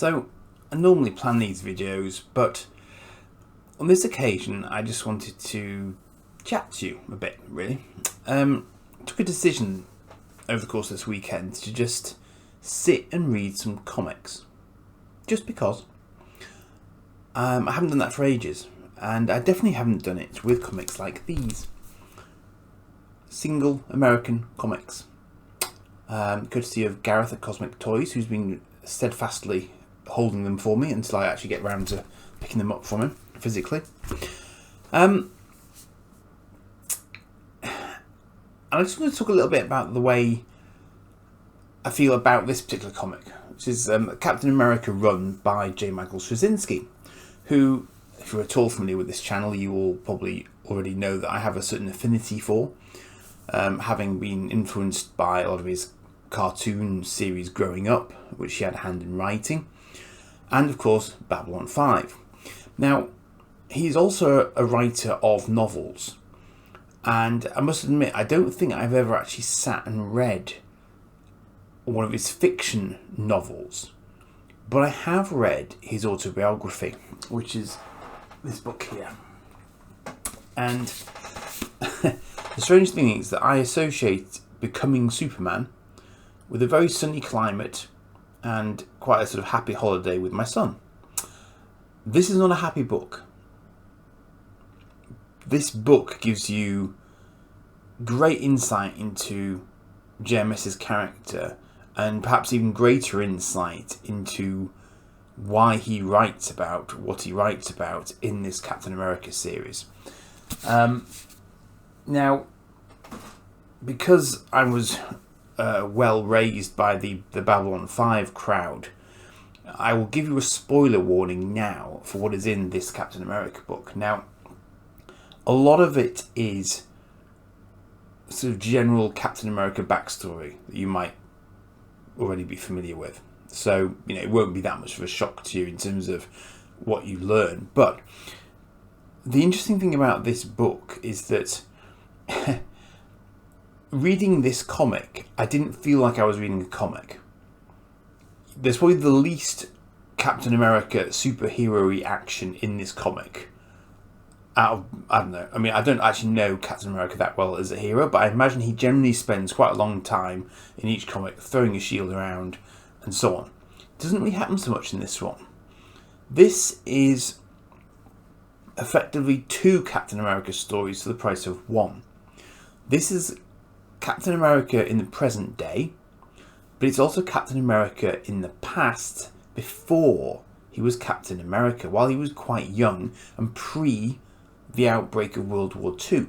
So I normally plan these videos, but on this occasion I just wanted to chat to you a bit, really. Took a decision over the course of this weekend to just sit and read some comics. Just because. I haven't done that for ages, and I definitely haven't done it with comics like these. Single American comics. Courtesy of Gareth at Cosmic Toys, who's been steadfastly holding them for me until I actually get round to picking them up from him physically. And I just want to talk a little bit about the way I feel about this particular comic, which is Captain America run by Michael Straczynski, who, if you're at all familiar with this channel, you will probably already know that I have a certain affinity for, having been influenced by a lot of his cartoon series growing up, which he had a hand in writing, and of course Babylon 5. Now, he's also a writer of novels, and I must admit I don't think I've ever actually sat and read one of his fiction novels, but I have read his autobiography, which is this book here. And the strange thing is that I associate becoming Superman with a very sunny climate and quite a sort of happy holiday with my son. This is not a happy book. This book gives you great insight into JMS's character, and perhaps even greater insight into why he writes about what he writes about in this Captain America series. Now, because I was well raised by the Babylon 5 crowd, I will give you a spoiler warning now for what is in this Captain America book. Now, a lot of it is sort of general Captain America backstory that you might already be familiar with. So, it won't be that much of a shock to you in terms of what you learn. But the interesting thing about this book is that reading this comic, I didn't feel like I was reading a comic. There's probably the least Captain America superhero-y action in this comic. I don't know. I mean, I don't actually know Captain America that well as a hero, but I imagine he generally spends quite a long time in each comic throwing a shield around and so on. It doesn't really happen so much in this one. This is effectively two Captain America stories for the price of one. This is Captain America in the present day, but it's also Captain America in the past, before he was Captain America, while he was quite young and pre the outbreak of World War II.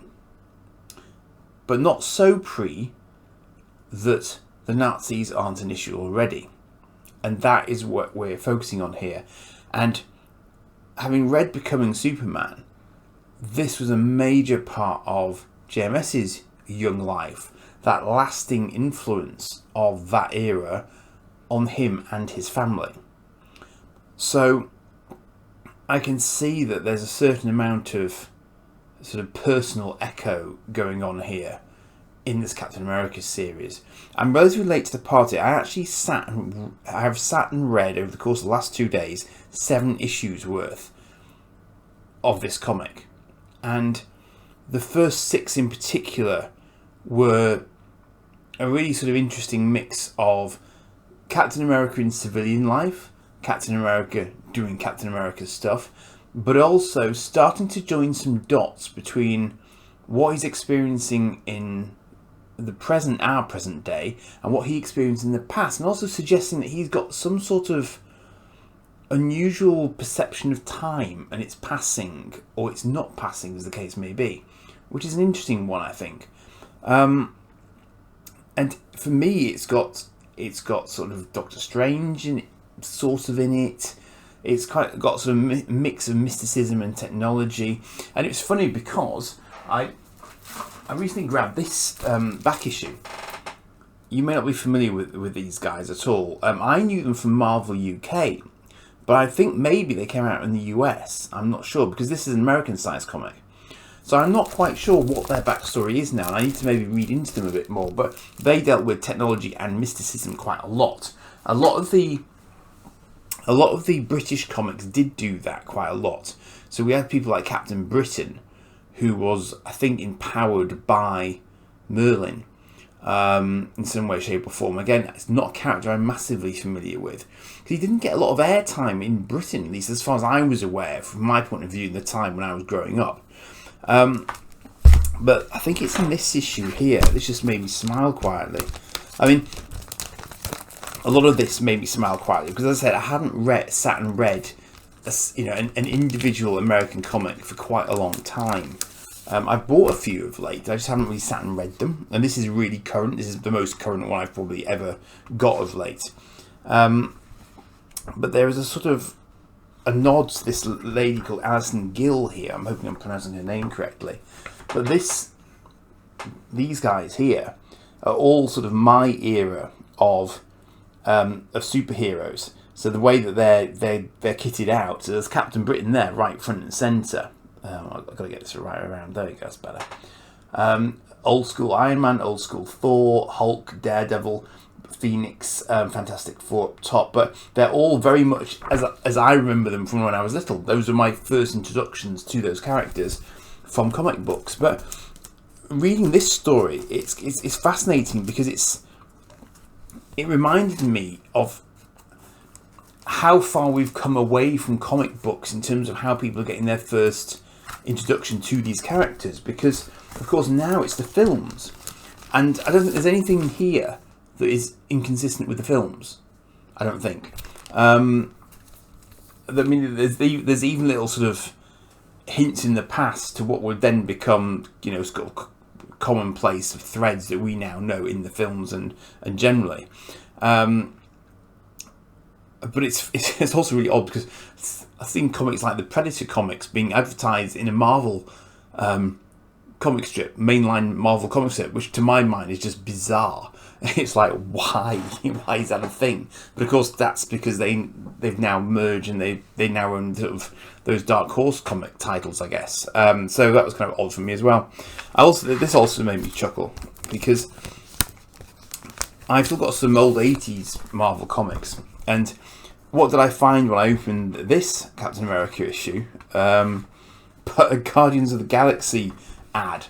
But not so pre that the Nazis aren't an issue already. And that is what we're focusing on here. And having read Becoming Superman, this was a major part of JMS's young life, that lasting influence of that era on him and his family. So I can see that there's a certain amount of sort of personal echo going on here in this Captain America series. I'm relatively late to the party. I have sat and read over the course of the last 2 days 7 issues worth of this comic, and the first 6 in particular were a really sort of interesting mix of Captain America in civilian life, Captain America doing Captain America stuff, but also starting to join some dots between what he's experiencing in our present day, and what he experienced in the past, and also suggesting that he's got some sort of unusual perception of time, and it's passing, or it's not passing, as the case may be, which is an interesting one, I think. And for me, it's got sort of Doctor Strange in it. It's got sort of mix of mysticism and technology, and it's funny because I recently grabbed this back issue. You may not be familiar with these guys at all. I knew them from Marvel UK, but I think maybe they came out in the US. I'm not sure, because this is an American size comic. So I'm not quite sure what their backstory is now, and I need to maybe read into them a bit more. But they dealt with technology and mysticism quite a lot. A lot of the a lot of the British comics did do that quite a lot. So we had people like Captain Britain, who was, I think, empowered by Merlin in some way, shape or form. Again, it's not a character I'm massively familiar with, because he didn't get a lot of airtime in Britain, at least as far as I was aware, from my point of view, in the time when I was growing up. But I think it's in this issue here. This just made me smile quietly. I mean, a lot of this made me smile quietly because, as I said, I hadn't sat and read an individual American comic for quite a long time. I've bought a few of late. I just haven't really sat and read them. And this is really current. This is the most current one I've probably ever got of late. But there is a sort of a nod to this lady called Alison Gill here. I'm hoping I'm pronouncing her name correctly. But these guys here are all sort of my era of superheroes. So the way that they're kitted out, so there's Captain Britain there, right front and centre. I've got to get this right around. There you go, that's better. Old school Iron Man, old school Thor, Hulk, Daredevil, Phoenix, Fantastic Four up top. But they're all very much as I remember them from when I was little. Those are my first introductions to those characters from comic books. But reading this story, it's fascinating because it reminded me of how far we've come away from comic books in terms of how people are getting their first introduction to these characters, because of course now it's the films, and I don't think there's anything here that is inconsistent with the films. I don't think. I mean, there's even little sort of hints in the past to what would then become, sort of commonplace threads that we now know in the films and generally. But it's also really odd because I've seen comics like the Predator comics being advertised in a Marvel comic strip, mainline Marvel comic strip, which to my mind is just bizarre. It's like, why? Why is that a thing? But of course, that's because they've now merged and they now own sort of those Dark Horse comic titles, I guess. So that was kind of odd for me as well. This also made me chuckle because I've still got some old 80s Marvel comics, and what did I find when I opened this Captain America issue? But a Guardians of the Galaxy ad,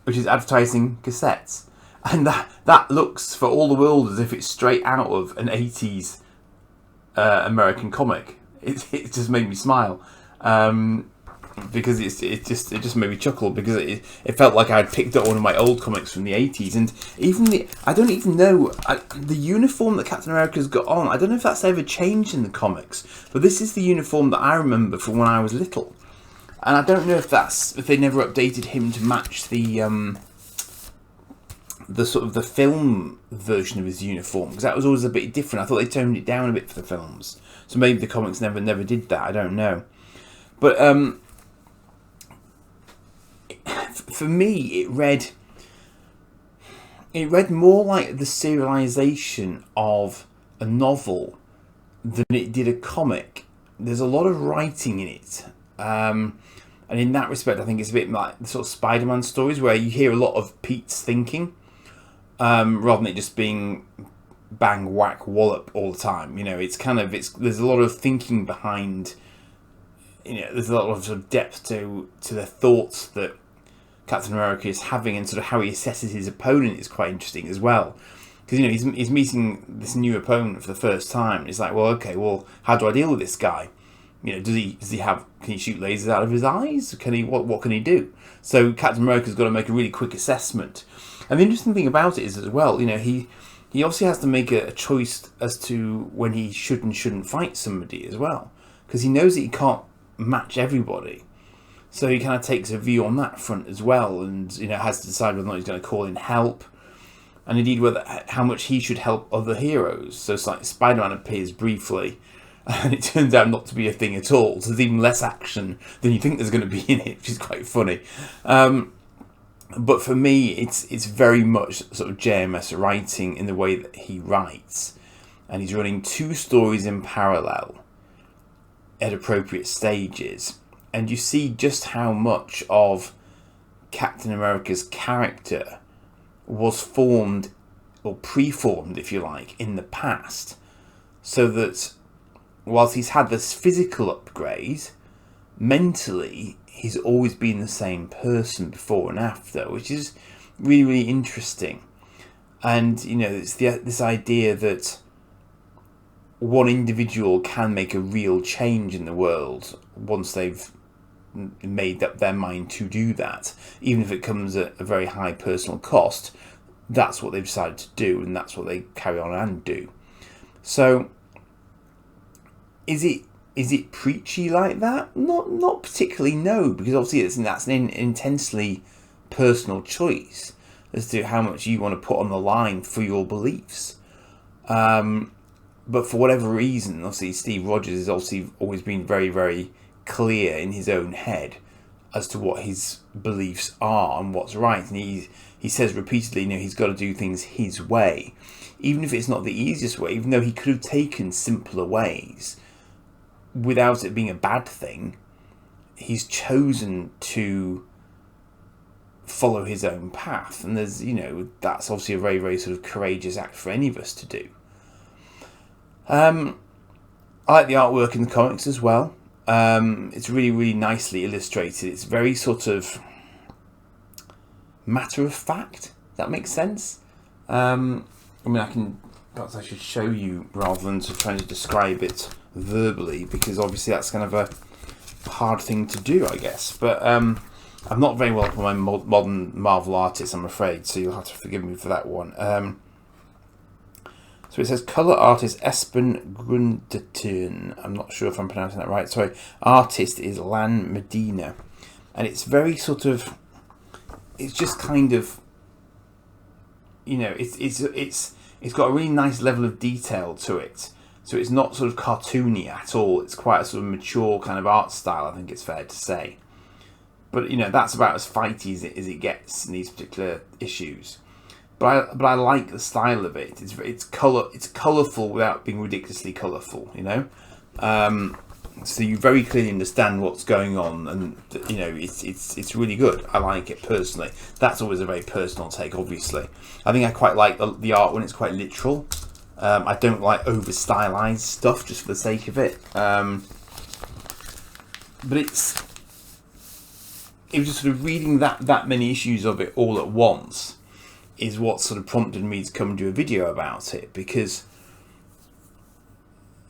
which is advertising cassettes. And that looks for all the world as if it's straight out of an 80s American comic. It just made me smile. Because it just made me chuckle because it felt like I'd picked up one of my old comics from the 80s, and even I don't even know the uniform that Captain America's got on. I don't know if that's ever changed in the comics, but this is the uniform that I remember from when I was little, and I don't know if they never updated him to match the sort of the film version of his uniform, because that was always a bit different. I thought they toned it down a bit for the films, so maybe the comics never did that. I don't know, but for me, it read more like the serialization of a novel than it did a comic. There's a lot of writing in it, and in that respect, I think it's a bit like the sort of Spider-Man stories where you hear a lot of Pete's thinking, rather than it just being bang, whack, wallop all the time. There's a lot of thinking behind. There's a lot of sort of depth to the thoughts that Captain America is having, and sort of how he assesses his opponent is quite interesting as well. Because he's meeting this new opponent for the first time, and it's like, well, okay, well, how do I deal with this guy? Can he shoot lasers out of his eyes? What can he do? So Captain America's got to make a really quick assessment. And the interesting thing about it is as well, he obviously has to make a choice as to when he should and shouldn't fight somebody as well, because he knows that he can't match everybody. So he kind of takes a view on that front as well, and has to decide whether or not he's going to call in help, and indeed how much he should help other heroes. So it's like Spider-Man appears briefly, and it turns out not to be a thing at all. So there's even less action than you think there's going to be in it, which is quite funny. But for me, it's very much sort of JMS writing in the way that he writes, and he's running two stories in parallel at appropriate stages. And you see just how much of Captain America's character was formed, or preformed, if you like, in the past. So that whilst he's had this physical upgrade, mentally he's always been the same person before and after, which is really, really interesting. And it's this idea that one individual can make a real change in the world once they've made up their mind to do that, even if it comes at a very high personal cost. That's what they've decided to do, and that's what they carry on and do. So is it preachy like that? Not particularly, no, because obviously that's an intensely personal choice as to how much you want to put on the line for your beliefs. But for whatever reason, obviously Steve Rogers has obviously always been very, very clear in his own head as to what his beliefs are and what's right. And he says repeatedly, he's got to do things his way, even if it's not the easiest way, even though he could have taken simpler ways without it being a bad thing. He's chosen to follow his own path, and there's that's obviously a very, very sort of courageous act for any of us to do. I like the artwork in the comics as well. It's really, really nicely illustrated. It's very sort of matter of fact. That makes sense. Perhaps I should show you rather than trying to describe it verbally, because obviously that's kind of a hard thing to do, I guess. But I'm not very well with my modern Marvel artists, I'm afraid, so you'll have to forgive me for that one. So it says colour artist Espen Grundetun. I'm not sure if I'm pronouncing that right. Sorry. Artist is Lan Medina, and it's very sort of. It's just kind of. It's got a really nice level of detail to it. So it's not sort of cartoony at all. It's quite a sort of mature kind of art style, I think it's fair to say. But that's about as fighty as it gets in these particular issues. But I like the style of it. It's colourful without being ridiculously colourful. So you very clearly understand what's going on, and it's really good. I like it personally. That's always a very personal take, obviously. I think I quite like the art when it's quite literal. I don't like over stylized stuff just for the sake of it. But it was just sort of reading that many issues of it all at once is what sort of prompted me to come and do a video about it, because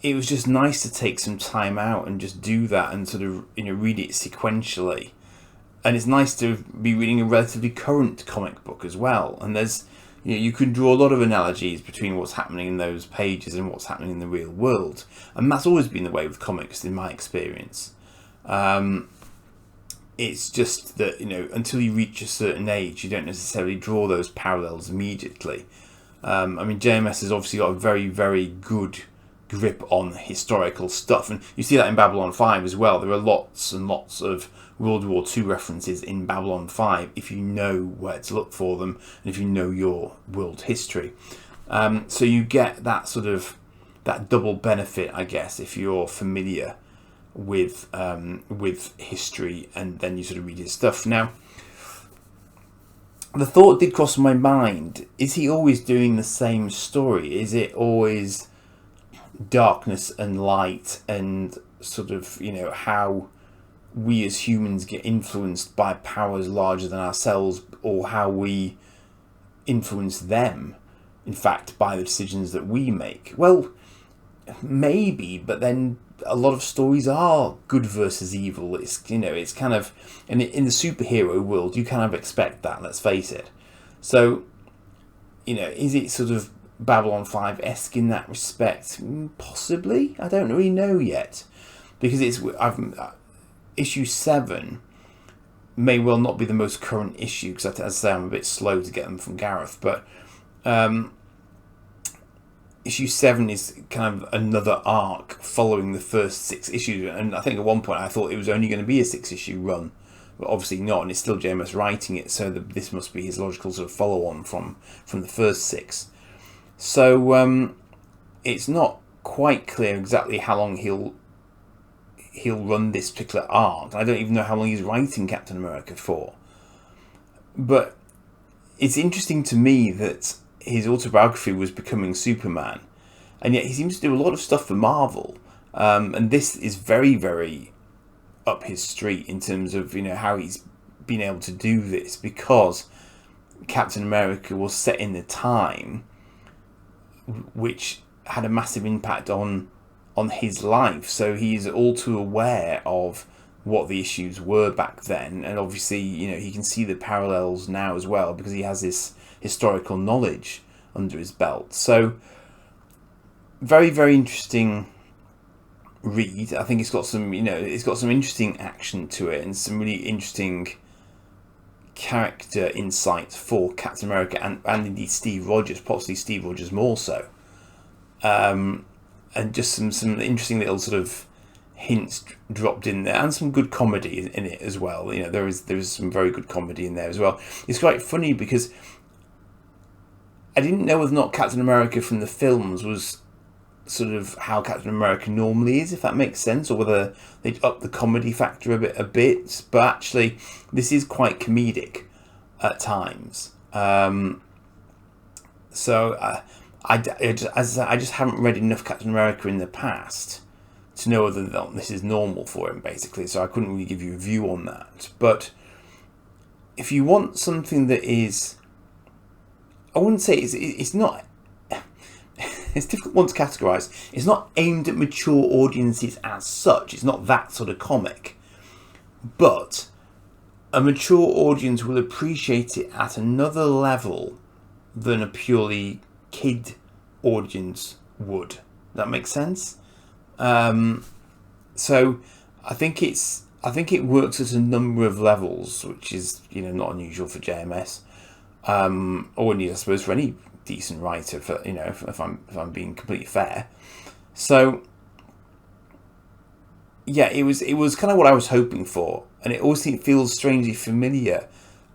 it was just nice to take some time out and just do that and sort of read it sequentially. And it's nice to be reading a relatively current comic book as well. And there's you can draw a lot of analogies between what's happening in those pages and what's happening in the real world, and that's always been the way with comics in my experience. It's just that until you reach a certain age, you don't necessarily draw those parallels immediately. JMS has obviously got a very, very good grip on historical stuff, and you see that in Babylon 5 as well. There are lots and lots of World War II references in Babylon 5 if you know where to look for them and if you know your world history. So you get that sort of that double benefit, I guess, if you're familiar with history and then you sort of read his stuff. Now, the thought did cross my mind, is he always doing the same story? Is it always darkness and light, and sort of how we as humans get influenced by powers larger than ourselves, or how we influence them, in fact, by the decisions that we make? Well, maybe, but then a lot of stories are good versus evil. It's it's kind of, and in the superhero world you kind of expect that, let's face it. So is it sort of Babylon 5-esque in that respect? Possibly. I don't really know yet, because issue 7 may well not be the most current issue, because as I say, I'm a bit slow to get them from Gareth, but issue 7 is kind of another arc following the first 6 issues, and I think at one point I thought it was only going to be a 6-issue run, but obviously not, and it's still JMS writing it, so this must be his logical sort of follow-on from the first 6. So it's not quite clear exactly how long he'll run this particular arc. I don't even know how long he's writing Captain America for. But it's interesting to me that his autobiography was becoming Superman, and yet he seems to do a lot of stuff for Marvel. And this is very, very up his street in terms of, how he's been able to do this, because Captain America was set in the time which had a massive impact on his life. So he's all too aware of what the issues were back then, and obviously, he can see the parallels now as well because he has this historical knowledge under his belt. So very, very interesting read. I think it's got some interesting action to it and some really interesting character insight for Captain America and indeed Steve Rogers, possibly Steve Rogers more so. And just some interesting little sort of hints dropped in there, and some good comedy in it as well. There is some very good comedy in there as well. It's quite funny because I didn't know whether or not Captain America from the films was sort of how Captain America normally is, if that makes sense, or whether they'd up the comedy factor a bit. But actually, this is quite comedic at times. So I just haven't read enough Captain America in the past to know whether this is normal for him, basically. So I couldn't really give you a view on that. But if you want something that is, I wouldn't say it's not. It's a difficult one to categorise. It's not aimed at mature audiences as such. It's not that sort of comic. But a mature audience will appreciate it at another level than a purely kid audience would. That makes sense? So I think it works at a number of levels, which is not unusual for JMS, or indeed I suppose for any decent writer. For if I'm being completely fair. So yeah, it was kind of what I was hoping for, and it also feels strangely familiar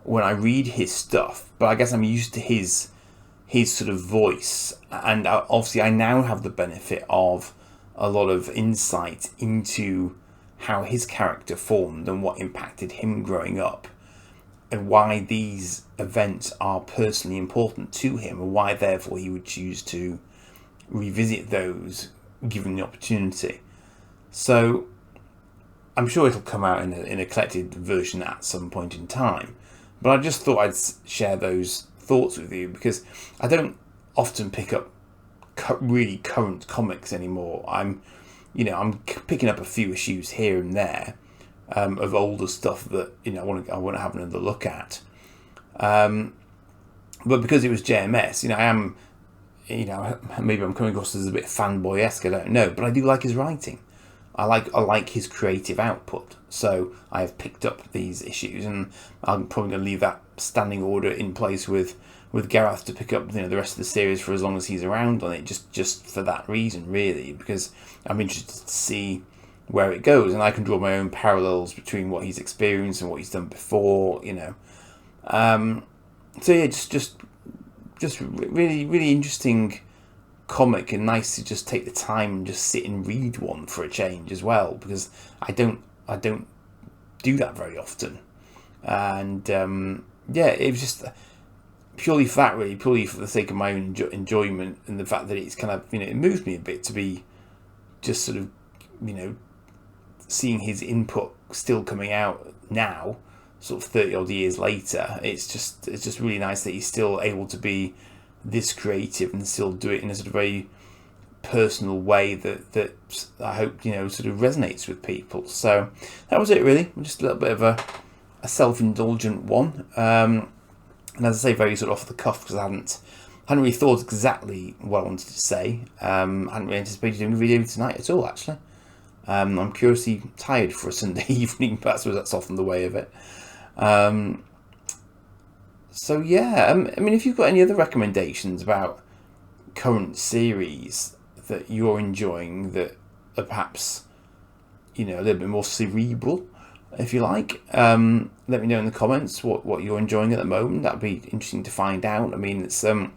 when I read his stuff. But I guess I'm used to his sort of voice, and obviously I now have the benefit of a lot of insight into how his character formed and what impacted him growing up, and why these events are personally important to him, and why therefore he would choose to revisit those given the opportunity. So I'm sure it'll come out in a collected version at some point in time, but I just thought I'd share those thoughts with you because I don't often pick up really current comics anymore. I'm picking up a few issues here and there of older stuff that I want to have another look at. But because it was JMS, I am, maybe I'm coming across as a bit fanboy-esque, I don't know, but I do like his writing. I like his creative output. So I have picked up these issues, and I'm probably going to leave that standing order in place with Gareth to pick up the rest of the series for as long as he's around on it, just for that reason, really, because I'm interested to see where it goes, and I can draw my own parallels between what he's experienced and what he's done before. So yeah, just really, really interesting comic, and nice to just take the time and just sit and read one for a change as well, because I don't do that very often. And yeah, it was just purely for that, really, purely for the sake of my own enjoyment, and the fact that it's kind of it moved me a bit to be just sort of seeing his input still coming out now, sort of 30 odd years later. It's just really nice that he's still able to be this creative and still do it in a sort of very personal way that I hope sort of resonates with people. So that was it, really. Just a little bit of a self-indulgent one, and as I say, very sort of off the cuff, because I hadn't really thought exactly what I wanted to say. Hadn't really anticipated doing a video tonight at all, actually. I'm curiously tired for a Sunday evening, but I suppose that's often the way of it. So yeah, I mean, if you've got any other recommendations about current series that you're enjoying that are perhaps a little bit more cerebral, if you like, let me know in the comments what you're enjoying at the moment. That'd be interesting to find out. I mean, it's I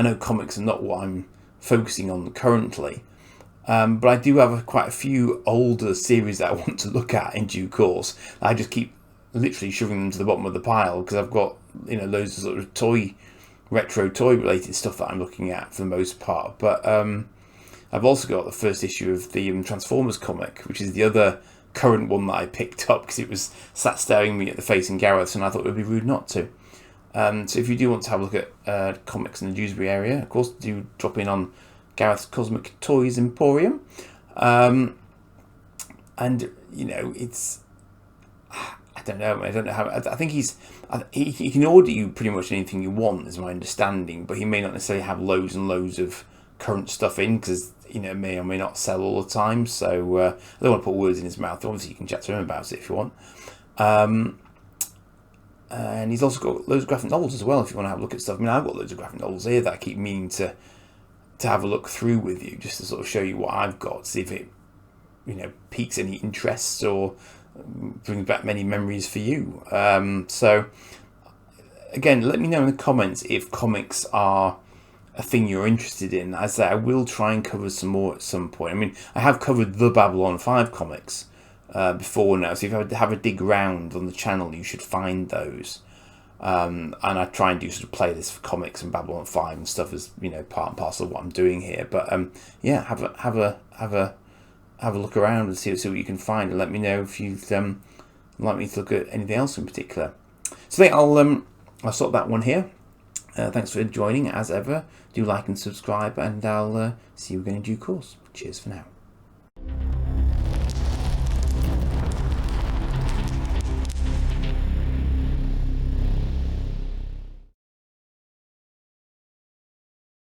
know comics are not what I'm focusing on currently, but I do have quite a few older series that I want to look at in due course. I just keep literally shoving them to the bottom of the pile because I've got loads of sort of retro toy related stuff that I'm looking at for the most part. But I've also got the first issue of the Transformers comic, which is the other current one that I picked up because it was sat staring me at the face in Gareth's, and I thought it would be rude not to. So if you do want to have a look at comics in the Dewsbury area, of course, do drop in on Gareth's Cosmic Toys Emporium. And you know, it's, I don't know how. I think he can order you pretty much anything you want, is my understanding, but he may not necessarily have loads and loads of current stuff in, because, you know, may or may not sell all the time. So I don't want to put words in his mouth. Obviously, you can chat to him about it if you want. And he's also got loads of graphic novels as well, if you want to have a look at stuff. I mean, I've got loads of graphic novels here that I keep meaning to have a look through with you, just to sort of show you what I've got, see if it, you know, piques any interests or brings back many memories for you. So again, let me know in the comments if comics are a thing you're interested in. As I say, I will try and cover some more at some point. I mean, I have covered the Babylon 5 comics before now, so if you have a dig round on the channel, you should find those. And I try and do sort of playlists for comics and Babylon 5 and stuff, as, you know, part and parcel of what I'm doing here. But yeah, have a look around and see what you can find, and let me know if you'd like me to look at anything else in particular. So I think I'll stop that one here. Thanks for joining as ever. Do like and subscribe, and I'll see you again in due course. Cheers for now.